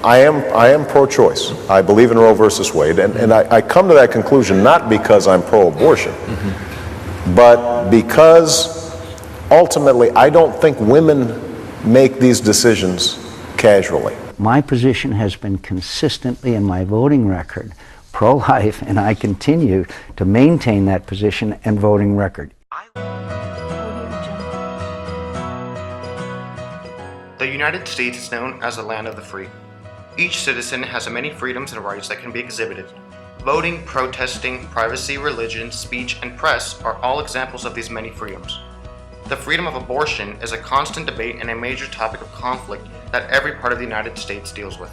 I am pro-choice. I believe in Roe versus Wade, and I come to that conclusion not because I'm pro-abortion, but because ultimately I don't think women make these decisions casually. My position has been consistently in my voting record pro-life, and I continue to maintain that position and voting record. The United States is known as the land of the free. Each citizen has many freedoms and rights that can be exhibited. Voting, protesting, privacy, religion, speech, and press are all examples of these many freedoms. The freedom of abortion is a constant debate and a major topic of conflict that every part of the United States deals with.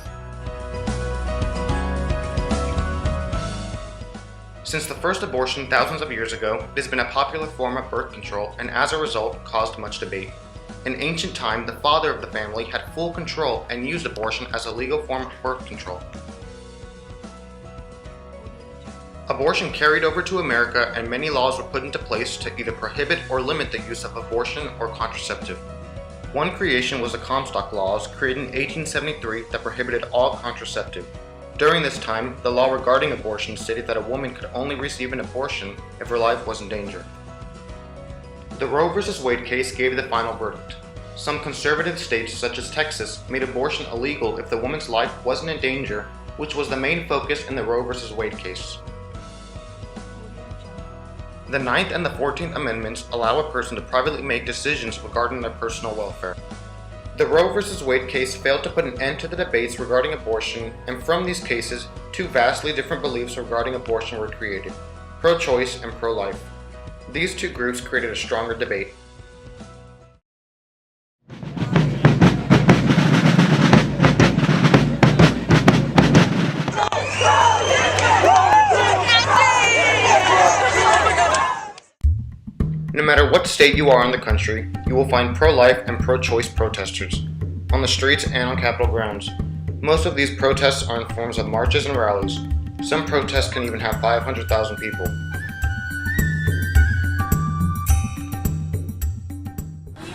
Since the first abortion thousands of years ago, it has been a popular form of birth control and as a result caused much debate. In ancient time, the father of the family had full control and used abortion as a legal form of birth control. Abortion carried over to America and many laws were put into place to either prohibit or limit the use of abortion or contraceptive. One creation was the Comstock Laws, created in 1873, that prohibited all contraceptive. During this time, the law regarding abortion stated that a woman could only receive an abortion if her life was in danger. The Roe v. Wade case gave the final verdict. Some conservative states, such as Texas, made abortion illegal if the woman's life wasn't in danger, which was the main focus in the Roe v. Wade case. The 9th and the 14th Amendments allow a person to privately make decisions regarding their personal welfare. The Roe v. Wade case failed to put an end to the debates regarding abortion, and from these cases, two vastly different beliefs regarding abortion were created: pro-choice and pro-life. These two groups created a stronger debate. No matter what state you are in the country, you will find pro-life and pro-choice protesters on the streets and on Capitol grounds. Most of these protests are in forms of marches and rallies. Some protests can even have 500,000 people.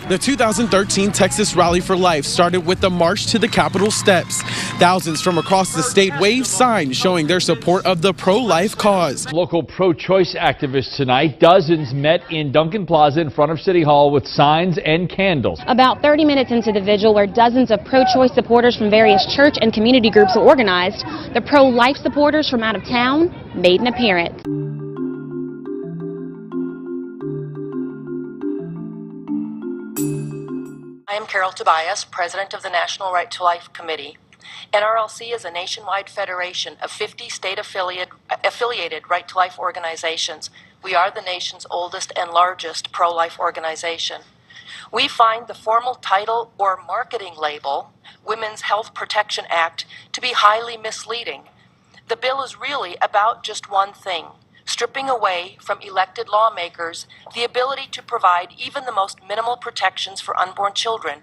The 2013 Texas Rally for Life started with the march to the Capitol steps. Thousands from across the state waved signs showing their support of the pro-life cause. Local pro-choice activists tonight, dozens met in Duncan Plaza in front of City Hall with signs and candles. About 30 minutes into the vigil, where dozens of pro-choice supporters from various church and community groups were organized, the pro-life supporters from out of town made an appearance. I am Carol Tobias, President of the National Right to Life Committee. NRLC is a nationwide federation of 50 state-affiliated Right to Life organizations. We are the nation's oldest and largest pro-life organization. We find the formal title or marketing label, Women's Health Protection Act, to be highly misleading. The bill is really about just one thing: stripping away from elected lawmakers the ability to provide even the most minimal protections for unborn children.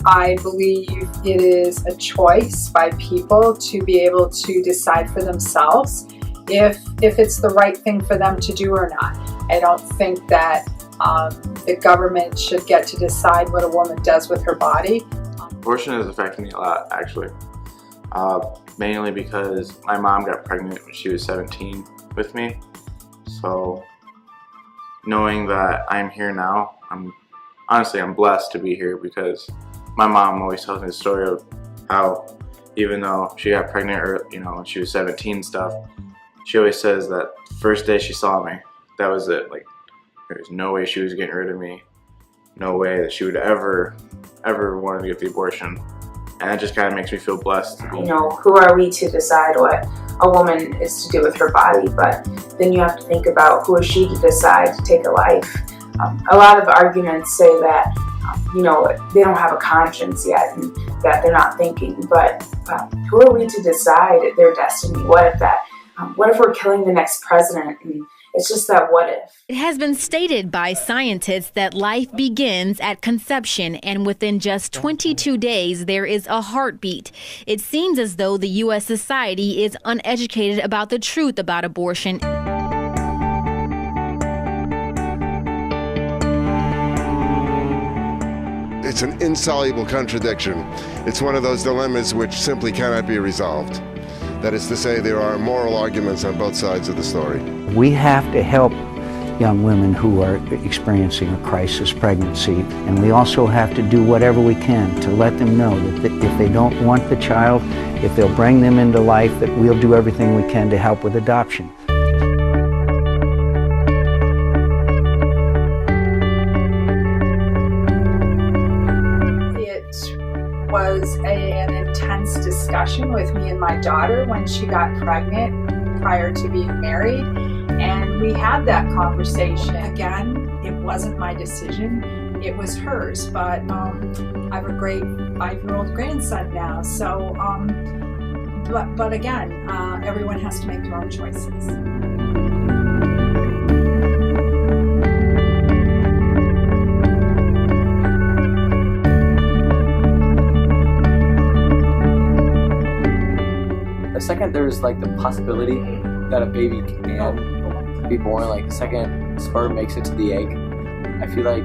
I believe it is a choice by people to be able to decide for themselves if it's the right thing for them to do or not. I don't think that the government should get to decide what a woman does with her body. Abortion is affecting me a lot, actually. Mainly because my mom got pregnant when she was 17 with me. So knowing that I'm here now, I'm blessed to be here, because my mom always tells me the story of how even though she got pregnant when she was 17 and stuff, she always says that the first day she saw me, that was it. Like, there's no way she was getting rid of me. No way that she would ever want to get the abortion. And that just kind of makes me feel blessed. Who are we to decide what a woman is to do with her body? But then you have to think about, who is she to decide to take a life? A lot of arguments say that, they don't have a conscience yet and that they're not thinking. But who are we to decide their destiny? What if we're killing the next president? And it's just that what if. It has been stated by scientists that life begins at conception, and within just 22 days there is a heartbeat. It seems as though the U.S. society is uneducated about the truth about abortion. It's an insoluble contradiction. It's one of those dilemmas which simply cannot be resolved. That is to say, there are moral arguments on both sides of the story. We have to help young women who are experiencing a crisis pregnancy, and we also have to do whatever we can to let them know that if they don't want the child, if they'll bring them into life, that we'll do everything we can to help with adoption. It was an intense discussion with me and my daughter when she got pregnant prior to being married. And we had that conversation. Again, it wasn't my decision, it was hers. But I have a great 5-year-old grandson now. So, but again, everyone has to make their own choices. The second there's like the possibility that a baby can be born, like the second sperm makes it to the egg, I feel like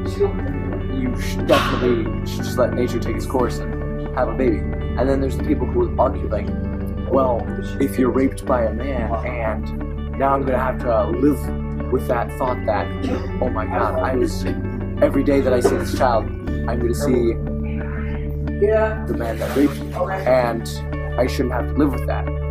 you should definitely just let nature take its course and have a baby. And then there's the people who argue like, well, if you're raped by a man and now I'm gonna have to live with that thought that, oh my god, every day that I see this child, I'm gonna see the man that raped me, and I shouldn't have to live with that.